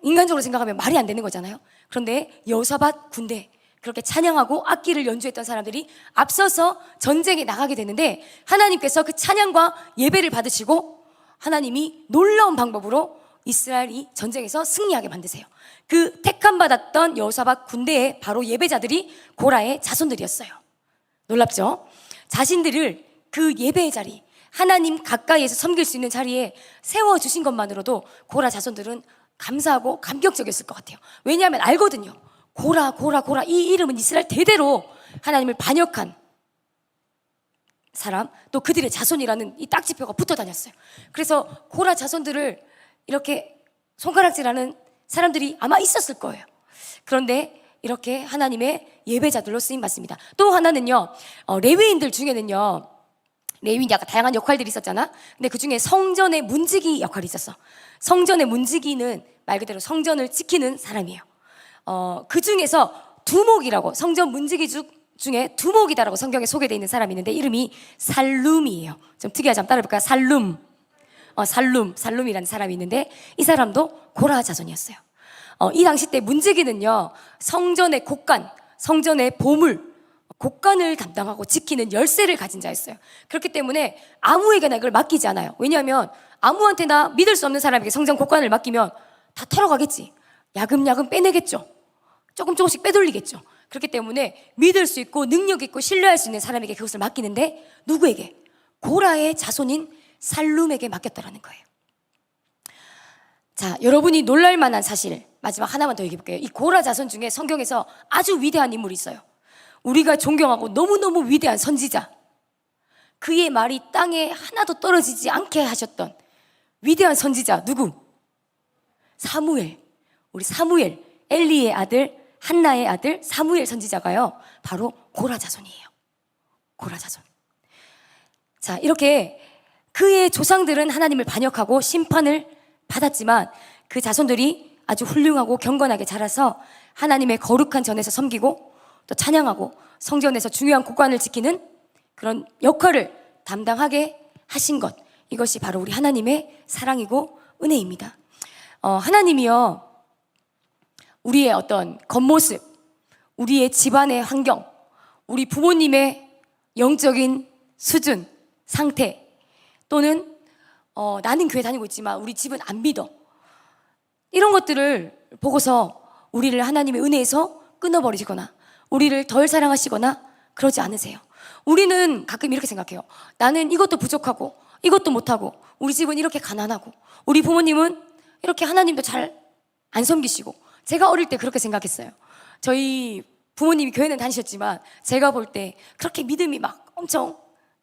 인간적으로 생각하면 말이 안 되는 거잖아요. 그런데 여호사밧 군대, 그렇게 찬양하고 악기를 연주했던 사람들이 앞서서 전쟁에 나가게 되는데 하나님께서 그 찬양과 예배를 받으시고 하나님이 놀라운 방법으로 이스라엘이 전쟁에서 승리하게 만드세요. 그 택함받았던 여호사밧 군대의 바로 예배자들이 고라의 자손들이었어요. 놀랍죠? 자신들을 그 예배의 자리, 하나님 가까이에서 섬길 수 있는 자리에 세워주신 것만으로도 고라 자손들은 감사하고 감격적이었을 것 같아요. 왜냐하면 알거든요. 고라 이 이름은 이스라엘 대대로 하나님을 반역한 사람, 또 그들의 자손이라는 이 딱지표가 붙어 다녔어요. 그래서 고라 자손들을 이렇게 손가락질하는 사람들이 아마 있었을 거예요. 그런데 이렇게 하나님의 예배자들로 쓰임 받습니다. 또 하나는요, 레위인들 중에는요, 레위인이 아까 다양한 역할들이 있었잖아. 근데 그 중에 성전의 문지기 역할이 있었어. 성전의 문지기는 말 그대로 성전을 지키는 사람이에요. 그 중에서 두목이라고, 성전 문지기 중에 두목이다라고 성경에 소개되어 있는 사람이 있는데 이름이 살룸이에요. 좀 특이하죠? 한번 따라해볼까요? 살룸이라는 사람이 있는데 이 사람도 고라 자손이었어요. 이 당시 때 문지기는요, 성전의 곡간, 성전의 보물, 곡간을 담당하고 지키는 열쇠를 가진 자였어요. 그렇기 때문에 아무에게나 이걸 맡기지 않아요. 왜냐하면 아무한테나 믿을 수 없는 사람에게 성전 곡간을 맡기면 다 털어가겠지. 야금야금 빼내겠죠. 조금씩 빼돌리겠죠. 그렇기 때문에 믿을 수 있고 능력 있고 신뢰할 수 있는 사람에게 그것을 맡기는데 누구에게? 고라의 자손인 살룸에게 맡겼다라는 거예요. 자, 여러분이 놀랄 만한 사실 마지막 하나만 더 얘기해 볼게요. 이 고라 자손 중에 성경에서 아주 위대한 인물이 있어요. 우리가 존경하고 너무너무 위대한 선지자, 그의 말이 땅에 하나도 떨어지지 않게 하셨던 위대한 선지자 누구? 사무엘. 우리 사무엘, 엘리의 아들, 한나의 아들 사무엘 선지자가요 바로 고라 자손이에요. 고라 자손. 자, 이렇게 그의 조상들은 하나님을 반역하고 심판을 받았지만 그 자손들이 아주 훌륭하고 경건하게 자라서 하나님의 거룩한 전에서 섬기고 또 찬양하고 성전에서 중요한 곡관을 지키는 그런 역할을 담당하게 하신 것, 이것이 바로 우리 하나님의 사랑이고 은혜입니다. 하나님이요, 우리의 어떤 겉모습, 우리의 집안의 환경, 우리 부모님의 영적인 수준, 상태, 또는 나는 교회 다니고 있지만 우리 집은 안 믿어, 이런 것들을 보고서 우리를 하나님의 은혜에서 끊어버리시거나 우리를 덜 사랑하시거나 그러지 않으세요. 우리는 가끔 이렇게 생각해요. 나는 이것도 부족하고 이것도 못하고 우리 집은 이렇게 가난하고 우리 부모님은 이렇게 하나님도 잘 안 섬기시고. 제가 어릴 때 그렇게 생각했어요. 저희 부모님이 교회는 다니셨지만 제가 볼 때 그렇게 믿음이 막 엄청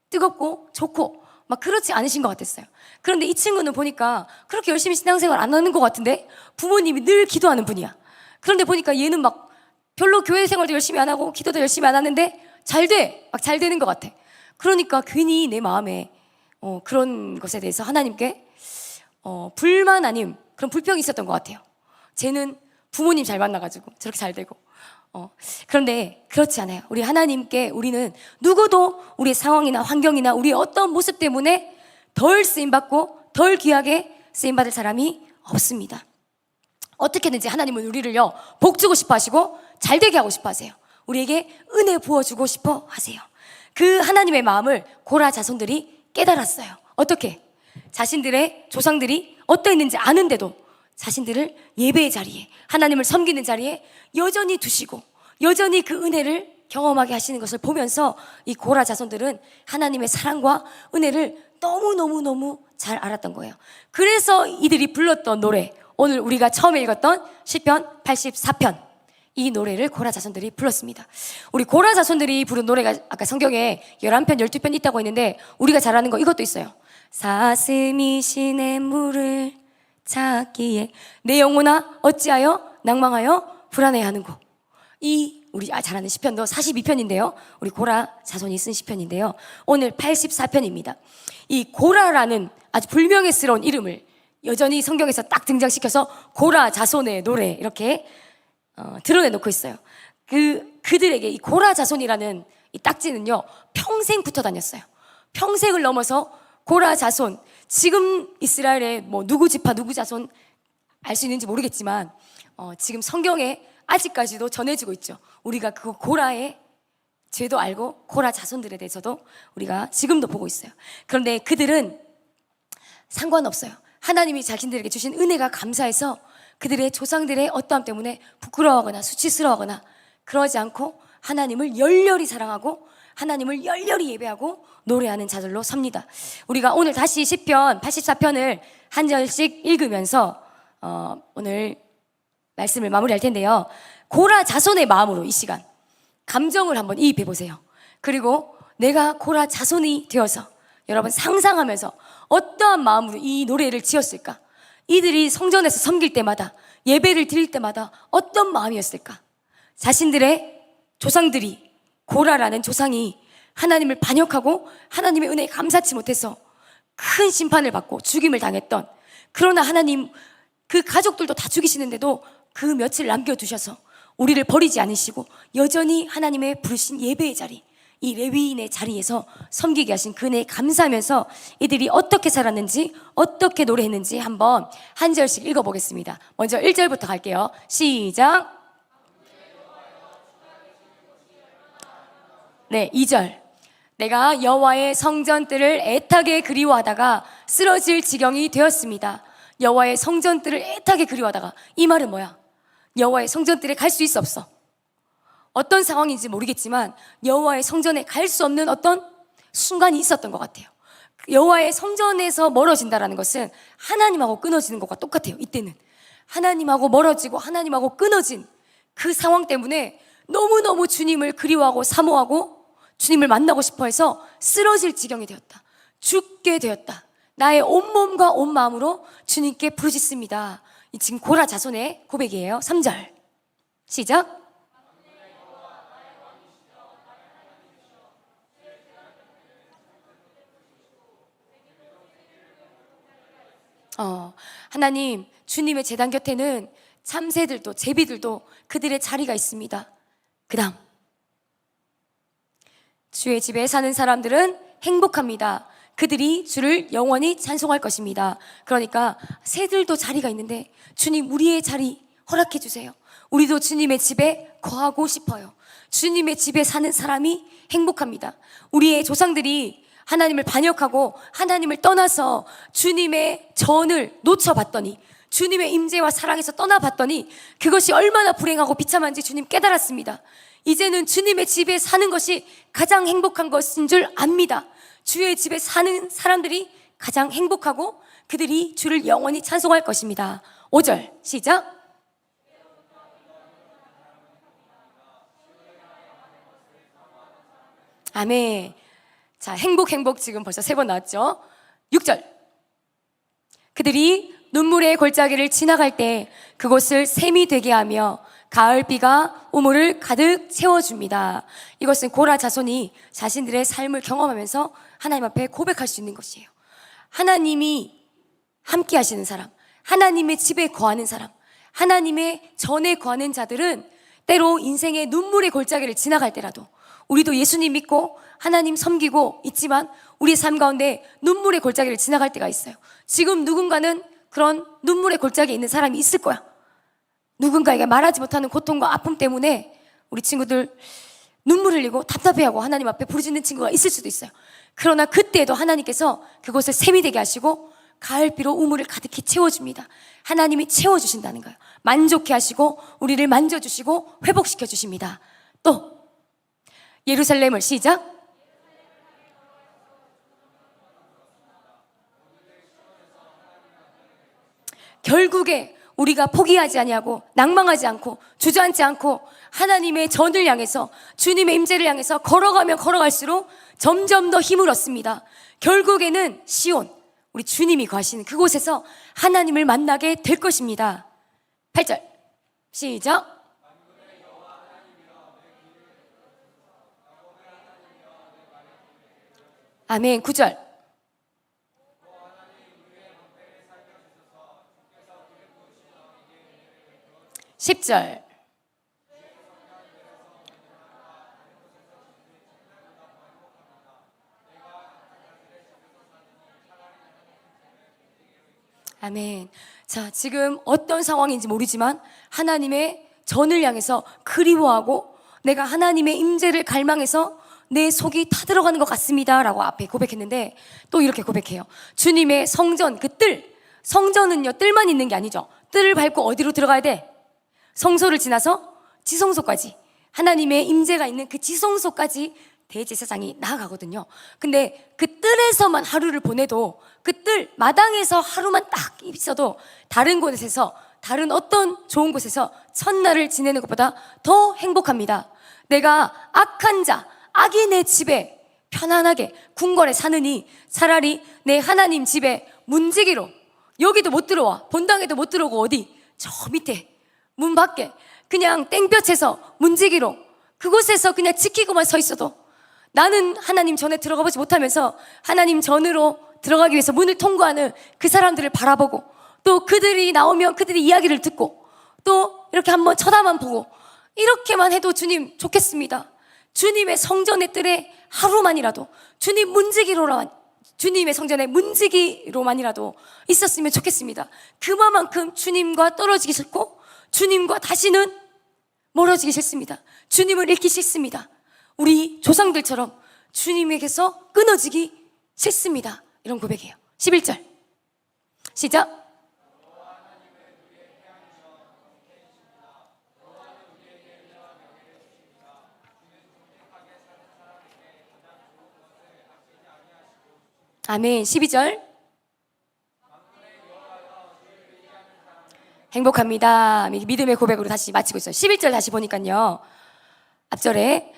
뜨겁고 좋고 막 그렇지 않으신 것 같았어요. 그런데 이 친구는 보니까 그렇게 열심히 신앙생활 안 하는 것 같은데 부모님이 늘 기도하는 분이야. 그런데 보니까 얘는 막 별로 교회 생활도 열심히 안 하고 기도도 열심히 안 하는데 잘 되는 것 같아. 그러니까 괜히 내 마음에 그런 것에 대해서 하나님께 불만 아님 그런 불평이 있었던 것 같아요. 쟤는 부모님 잘 만나가지고 저렇게 잘 되고 그런데 그렇지 않아요. 우리 하나님께 우리는 누구도 우리의 상황이나 환경이나 우리의 어떤 모습 때문에 덜 쓰임받고 덜 귀하게 쓰임받을 사람이 없습니다. 어떻게든지 하나님은 우리를요 복 주고 싶어 하시고 잘 되게 하고 싶어 하세요. 우리에게 은혜 부어주고 싶어 하세요. 그 하나님의 마음을 고라 자손들이 깨달았어요. 어떻게? 자신들의 조상들이 어떠했는지 아는데도 자신들을 예배의 자리에, 하나님을 섬기는 자리에 여전히 두시고 여전히 그 은혜를 경험하게 하시는 것을 보면서 이 고라 자손들은 하나님의 사랑과 은혜를 너무너무너무 잘 알았던 거예요. 그래서 이들이 불렀던 노래, 오늘 우리가 처음에 읽었던 시편 84편, 이 노래를 고라 자손들이 불렀습니다. 우리 고라 자손들이 부른 노래가 아까 성경에 11편, 12편 있다고 했는데 우리가 잘 아는 거 이것도 있어요. 사슴이 시냇 물을 찾기에 내 영혼아 어찌하여 낭망하여 불안해하는고. 이 우리 잘 아는 시편도 42편인데요 우리 고라 자손이 쓴 시편인데요 오늘 84편입니다 이 고라라는 아주 불명예스러운 이름을 여전히 성경에서 딱 등장시켜서 고라 자손의 노래 이렇게 드러내놓고 있어요. 그들에게 이 고라 자손이라는 이 딱지는요 평생 붙어 다녔어요. 평생을 넘어서 고라 자손, 지금 이스라엘의 뭐 누구 지파 누구 자손 알 수 있는지 모르겠지만 지금 성경에 아직까지도 전해지고 있죠. 우리가 그 고라의 죄도 알고 고라 자손들에 대해서도 우리가 지금도 보고 있어요. 그런데 그들은 상관없어요. 하나님이 자신들에게 주신 은혜가 감사해서 그들의 조상들의 어떠함 때문에 부끄러워하거나 수치스러워하거나 그러지 않고 하나님을 열렬히 사랑하고 하나님을 열렬히 예배하고 노래하는 자들로 삽니다. 우리가 오늘 다시 시편 84편을 한 절씩 읽으면서 오늘 말씀을 마무리할 텐데요. 고라 자손의 마음으로 이 시간 감정을 한번 이입해 보세요. 그리고 내가 고라 자손이 되어서 여러분 상상하면서 어떠한 마음으로 이 노래를 지었을까? 이들이 성전에서 섬길 때마다 예배를 드릴 때마다 어떤 마음이었을까? 자신들의 조상들이 고라라는 조상이 하나님을 반역하고 하나님의 은혜에 감사치 못해서 큰 심판을 받고 죽임을 당했던, 그러나 하나님 그 가족들도 다 죽이시는데도 그 며칠 남겨두셔서 우리를 버리지 않으시고 여전히 하나님의 부르신 예배의 자리, 이 레위인의 자리에서 섬기게 하신 그 은혜에 감사하면서 이들이 어떻게 살았는지 어떻게 노래했는지 한번 한 절씩 읽어보겠습니다. 먼저 1절부터 갈게요. 시작. 네, 2절. 내가 여호와의 성전들을 애타게 그리워하다가 쓰러질 지경이 되었습니다. 여호와의 성전들을 애타게 그리워하다가, 이 말은 뭐야? 여호와의 성전들에 갈 수 있어 없어? 어떤 상황인지 모르겠지만 여호와의 성전에 갈 수 없는 어떤 순간이 있었던 것 같아요. 여호와의 성전에서 멀어진다는 것은 하나님하고 끊어지는 것과 똑같아요. 이때는 하나님하고 멀어지고 하나님하고 끊어진 그 상황 때문에 너무너무 주님을 그리워하고 사모하고 주님을 만나고 싶어해서 쓰러질 지경이 되었다. 죽게 되었다. 나의 온몸과 온 마음으로 주님께 부르짖습니다. 이 지금 고라 자손의 고백이에요. 3절 시작. 하나님, 주님의 제단 곁에는 참새들도 제비들도 그들의 자리가 있습니다. 그 다음, 주의 집에 사는 사람들은 행복합니다. 그들이 주를 영원히 찬송할 것입니다. 그러니까 새들도 자리가 있는데 주님, 우리의 자리 허락해 주세요. 우리도 주님의 집에 거하고 싶어요. 주님의 집에 사는 사람이 행복합니다. 우리의 조상들이 하나님을 반역하고 하나님을 떠나서 주님의 전을 놓쳐봤더니, 주님의 임재와 사랑에서 떠나봤더니 그것이 얼마나 불행하고 비참한지 주님 깨달았습니다. 이제는 주님의 집에 사는 것이 가장 행복한 것인 줄 압니다. 주의 집에 사는 사람들이 가장 행복하고 그들이 주를 영원히 찬송할 것입니다. 5절 시작. 아멘. 자, 행복 지금 벌써 3번 나왔죠. 6절. 그들이 눈물의 골짜기를 지나갈 때 그곳을 샘이 되게 하며 가을비가 우물을 가득 채워줍니다. 이것은 고라 자손이 자신들의 삶을 경험하면서 하나님 앞에 고백할 수 있는 것이에요. 하나님이 함께 하시는 사람, 하나님의 집에 거하는 사람, 하나님의 전에 거하는 자들은 때로 인생의 눈물의 골짜기를 지나갈 때라도, 우리도 예수님 믿고 하나님 섬기고 있지만 우리의 삶 가운데 눈물의 골짜기를 지나갈 때가 있어요. 지금 누군가는 그런 눈물의 골짜기에 있는 사람이 있을 거야. 누군가에게 말하지 못하는 고통과 아픔 때문에 우리 친구들 눈물 흘리고 답답해하고 하나님 앞에 부르짖는 친구가 있을 수도 있어요. 그러나 그때에도 하나님께서 그곳을 샘이 되게 하시고 가을비로 우물을 가득히 채워줍니다. 하나님이 채워주신다는 거예요. 만족해 하시고 우리를 만져주시고 회복시켜 주십니다. 또 예루살렘을 시작. 결국에 우리가 포기하지 아니하고 낭망하지 않고 주저앉지 않고 하나님의 전을 향해서 주님의 임재를 향해서 걸어가면 걸어갈수록 점점 더 힘을 얻습니다. 결국에는 시온, 우리 주님이 거하시는 그곳에서 하나님을 만나게 될 것입니다. 8절 시작. 아멘. 9절 10절 아멘. 자, 지금 어떤 상황인지 모르지만 하나님의 전을 향해서 그리워하고 내가 하나님의 임재를 갈망해서 내 속이 타들어가는 것 같습니다 라고 앞에 고백했는데 또 이렇게 고백해요. 주님의 성전, 그 뜰, 성전은요 뜰만 있는 게 아니죠. 뜰을 밟고 어디로 들어가야 돼? 성소를 지나서 지성소까지, 하나님의 임재가 있는 그 지성소까지 대제사장이 나아가거든요. 근데 그 뜰에서만 하루를 보내도, 그 뜰 마당에서 하루만 딱 있어도 다른 곳에서, 다른 어떤 좋은 곳에서 첫날을 지내는 것보다 더 행복합니다. 내가 악한 자, 악인의 집에 편안하게 궁궐에 사느니 차라리 내 하나님 집에 문지기로, 여기도 못 들어와, 본당에도 못 들어오고 어디 저 밑에 문 밖에 그냥 땡볕에서 문지기로 그곳에서 그냥 지키고만 서 있어도, 나는 하나님 전에 들어가 보지 못하면서 하나님 전으로 들어가기 위해서 문을 통과하는 그 사람들을 바라보고, 또 그들이 나오면 그들의 이야기를 듣고, 또 이렇게 한번 쳐다만 보고, 이렇게만 해도 주님 좋겠습니다. 주님의 성전의 뜰에 하루만이라도 주님 문지기로만, 주님의 성전에 문지기로만이라도 있었으면 좋겠습니다. 그만큼 주님과 떨어지기 싫고 주님과 다시는 멀어지기 싫습니다. 주님을 잃기 싫습니다. 우리 조상들처럼 주님에게서 끊어지기 싫습니다. 이런 고백이에요. 11절 시작. 아멘. 12절 행복합니다. 믿음의 고백으로 다시 마치고 있어요. 11절 다시 보니까요, 앞절에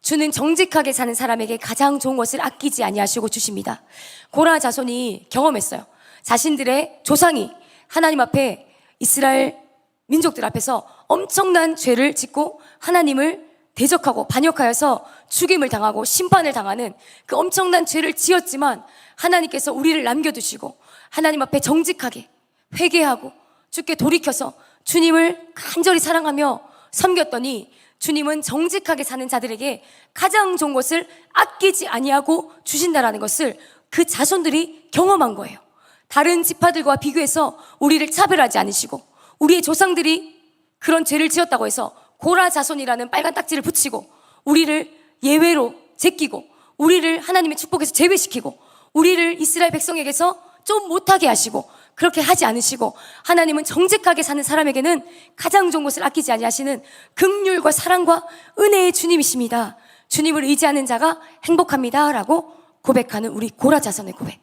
주는 정직하게 사는 사람에게 가장 좋은 것을 아끼지 아니하시고 주십니다. 고라 자손이 경험했어요. 자신들의 조상이 하나님 앞에, 이스라엘 민족들 앞에서 엄청난 죄를 짓고 하나님을 대적하고 반역하여서 죽임을 당하고 심판을 당하는 그 엄청난 죄를 지었지만 하나님께서 우리를 남겨두시고 하나님 앞에 정직하게 회개하고 주께 돌이켜서 주님을 간절히 사랑하며 섬겼더니 주님은 정직하게 사는 자들에게 가장 좋은 것을 아끼지 아니하고 주신다라는 것을 그 자손들이 경험한 거예요. 다른 지파들과 비교해서 우리를 차별하지 않으시고, 우리의 조상들이 그런 죄를 지었다고 해서 고라 자손이라는 빨간 딱지를 붙이고 우리를 예외로 제끼고 우리를 하나님의 축복에서 제외시키고 우리를 이스라엘 백성에게서 좀 못하게 하시고 그렇게 하지 않으시고, 하나님은 정직하게 사는 사람에게는 가장 좋은 것을 아끼지 아니하시는 긍휼과 사랑과 은혜의 주님이십니다. 주님을 의지하는 자가 행복합니다 라고 고백하는 우리 고라 자손의 고백.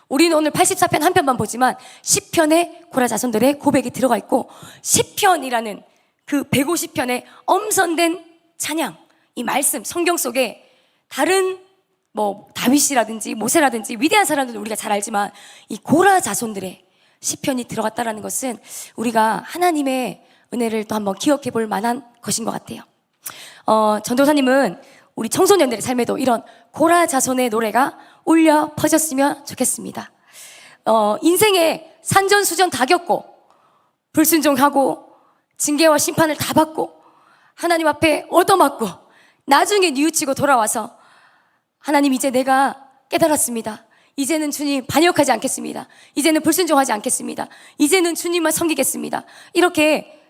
우리는 오늘 84편 한 편만 보지만 10편의 고라 자손들의 고백이 들어가 있고, 10편이라는 그 150편의 엄선된 찬양, 이 말씀, 성경 속에 다른 다윗이라든지 모세라든지 위대한 사람들 우리가 잘 알지만 이 고라 자손들의 시편이 들어갔다라는 것은 우리가 하나님의 은혜를 또 한번 기억해 볼 만한 것인 것 같아요. 전도사님은 우리 청소년들의 삶에도 이런 고라자손의 노래가 울려 퍼졌으면 좋겠습니다. 인생에 산전수전 다 겪고 불순종하고 징계와 심판을 다 받고 하나님 앞에 얻어맞고 나중에 뉘우치고 돌아와서 하나님, 이제 내가 깨달았습니다. 이제는 주님 반역하지 않겠습니다. 이제는 불순종하지 않겠습니다. 이제는 주님만 섬기겠습니다. 이렇게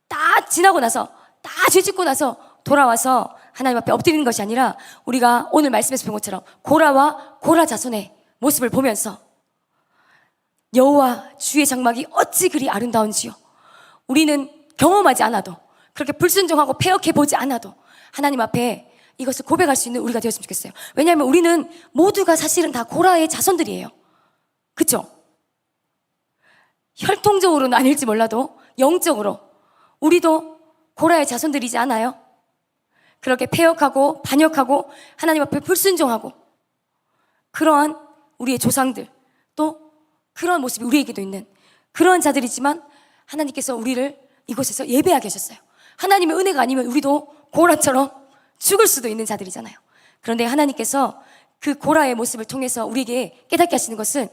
다 지나고 나서, 다 죄짓고 나서 돌아와서 하나님 앞에 엎드리는 것이 아니라, 우리가 오늘 말씀에서 본 것처럼 고라와 고라 자손의 모습을 보면서 여호와 주의 장막이 어찌 그리 아름다운지요. 우리는 경험하지 않아도, 그렇게 불순종하고 패역해보지 않아도 하나님 앞에 이것을 고백할 수 있는 우리가 되었으면 좋겠어요. 왜냐하면 우리는 모두가 사실은 다 고라의 자손들이에요. 그렇죠? 혈통적으로는 아닐지 몰라도 영적으로 우리도 고라의 자손들이지 않아요? 그렇게 패역하고 반역하고 하나님 앞에 불순종하고 그러한 우리의 조상들, 또 그런 모습이 우리에게도 있는 그러한 자들이지만, 하나님께서 우리를 이곳에서 예배하게 하셨어요. 하나님의 은혜가 아니면 우리도 고라처럼 죽을 수도 있는 자들이잖아요. 그런데 하나님께서 그 고라의 모습을 통해서 우리에게 깨닫게 하시는 것은,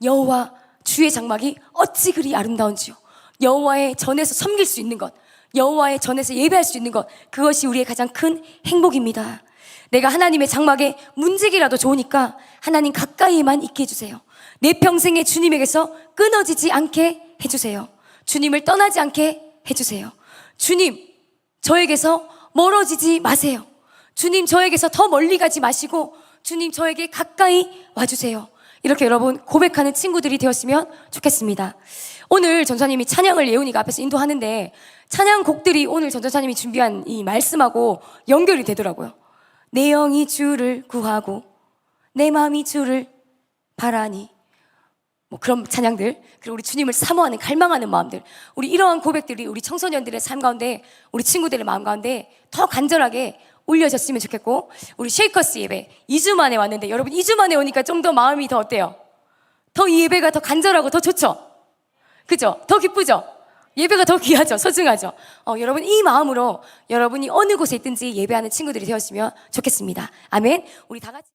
여호와 주의 장막이 어찌 그리 아름다운지요. 여호와의 전에서 섬길 수 있는 것, 여호와의 전에서 예배할 수 있는 것, 그것이 우리의 가장 큰 행복입니다. 내가 하나님의 장막에 문지기라도 좋으니까 하나님 가까이만 있게 해주세요. 내 평생에 주님에게서 끊어지지 않게 해주세요. 주님을 떠나지 않게 해주세요. 주님, 저에게서 멀어지지 마세요. 주님, 저에게서 더 멀리 가지 마시고 주님, 저에게 가까이 와주세요. 이렇게 여러분 고백하는 친구들이 되었으면 좋겠습니다. 오늘 전도사님이 찬양을 예훈이가 앞에서 인도하는데, 찬양곡들이 오늘 전도사님이 준비한 이 말씀하고 연결이 되더라고요. 내 영이 주를 구하고 내 마음이 주를 바라니, 뭐 그런 찬양들, 그리고 우리 주님을 사모하는 갈망하는 마음들, 우리 이러한 고백들이 우리 청소년들의 삶 가운데, 우리 친구들의 마음 가운데 더 간절하게 올려졌으면 좋겠고, 우리 쉐이커스 예배 2주 만에 왔는데, 여러분 2주 만에 오니까 좀 더 마음이 더 어때요? 더 이 예배가 더 간절하고 더 좋죠? 그죠? 더 기쁘죠? 예배가 더 귀하죠? 소중하죠? 여러분 이 마음으로 여러분이 어느 곳에 있든지 예배하는 친구들이 되었으면 좋겠습니다. 아멘. 우리 다 같이